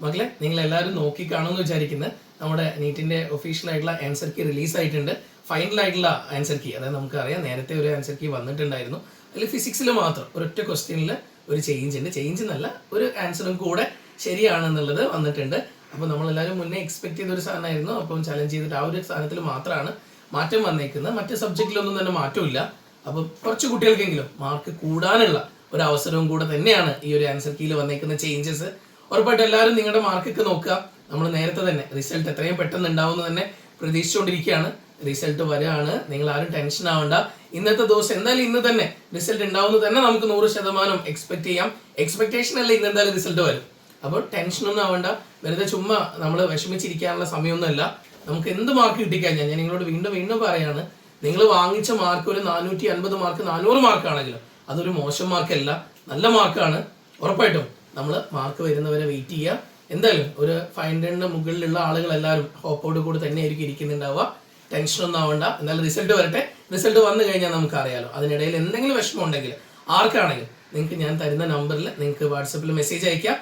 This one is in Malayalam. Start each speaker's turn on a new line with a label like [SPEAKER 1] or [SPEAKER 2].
[SPEAKER 1] മക്കളെ, നിങ്ങൾ എല്ലാവരും നോക്കി കാണുമെന്ന് വിചാരിക്കുന്നത് നമ്മുടെ നീറ്റിന്റെ ഒഫീഷ്യൽ ആയിട്ടുള്ള ആൻസർ കീ റിലീസ് ആയിട്ടുണ്ട്. ഫൈനൽ ആയിട്ടുള്ള ആൻസർ കീ, അതായത് നമുക്കറിയാം നേരത്തെ ഒരു ആൻസർ കീ വന്നിട്ടുണ്ടായിരുന്നു. അതിൽ ഫിസിക്സിൽ മാത്രം ഒരൊറ്റ ക്വസ്റ്റ്യനിൽ ഒരു ചേഞ്ച് ഉണ്ട്. ചേഞ്ച് എന്നല്ല, ഒരു ആൻസറും കൂടെ ശരിയാണെന്നുള്ളത് വന്നിട്ടുണ്ട്. അപ്പോൾ നമ്മളെല്ലാവരും മുന്നേ എക്സ്പെക്ട് ചെയ്ത ഒരു സാധനമായിരുന്നു. അപ്പം ചലഞ്ച് ചെയ്തിട്ട് ആ ഒരു സാധനത്തിൽ മാത്രമാണ് മാറ്റം വന്നേക്കുന്നത്. മറ്റ് സബ്ജക്റ്റിലൊന്നും തന്നെ മാറ്റമില്ല. അപ്പം കുറച്ച് കുട്ടികൾക്കെങ്കിലും മാർക്ക് കൂടാനുള്ള ഒരു അവസരവും കൂടെ തന്നെയാണ് ഈ ഒരു ആൻസർ കീയിൽ വന്നേക്കുന്ന ചേഞ്ചസ്. ഉറപ്പായിട്ട് എല്ലാവരും നിങ്ങളുടെ മാർക്കൊക്കെ നോക്കുക. നമ്മൾ നേരത്തെ തന്നെ റിസൾട്ട് എത്രയും പെട്ടെന്ന് ഉണ്ടാവുമെന്ന് തന്നെ പ്രതീക്ഷിച്ചുകൊണ്ടിരിക്കുകയാണ്. റിസൾട്ട് വരികയാണ്, നിങ്ങൾ ആരും ടെൻഷൻ ആവണ്ട. ഇന്നത്തെ ദിവസം എന്തായാലും ഇന്ന് തന്നെ റിസൾട്ട് ഉണ്ടാവുമെന്ന് തന്നെ നമുക്ക് 100% എക്സ്പെക്ട് ചെയ്യാം. എക്സ്പെക്ടേഷൻ അല്ല, ഇന്ന് എന്തായാലും റിസൾട്ട് വരും. അപ്പോൾ ടെൻഷനൊന്നും ആവണ്ട. വെറുതെ ചുമ്മാ നമ്മൾ വിഷമിച്ചിരിക്കാനുള്ള സമയമൊന്നുമല്ല. നമുക്ക് എന്ത് മാർക്ക് കിട്ടിക്കഴിഞ്ഞാൽ, ഞാൻ നിങ്ങളോട് വീണ്ടും വീണ്ടും പറയാണ്, നിങ്ങൾ വാങ്ങിച്ച മാർക്ക് ഒരു 450 മാർക്ക് 400 മാർക്കാണെങ്കിലും അതൊരു മോശം മാർക്കല്ല, നല്ല മാർക്കാണ്. ഉറപ്പായിട്ടും നമ്മൾ മാർക്ക് വരുന്നവരെ വെയിറ്റ് ചെയ്യുക. എന്തായാലും ഒരു 500 മുകളിലുള്ള ആളുകൾ എല്ലാവരും ഹോപ്പോട് കൂടി തന്നെ ആയിരിക്കും ഇരിക്കുന്നുണ്ടാവുക. ടെൻഷനൊന്നും ആവണ്ട. എന്തായാലും റിസൾട്ട് വരട്ടെ. റിസൾട്ട് വന്നു കഴിഞ്ഞാൽ നമുക്ക് അറിയാലോ. അതിനിടയിൽ എന്തെങ്കിലും വിഷമം ഉണ്ടെങ്കിൽ ആർക്കാണെങ്കിലും നിങ്ങൾക്ക് ഞാൻ തരുന്ന നമ്പറിൽ നിങ്ങൾക്ക് വാട്സപ്പിൽ മെസ്സേജ് അയക്കാം.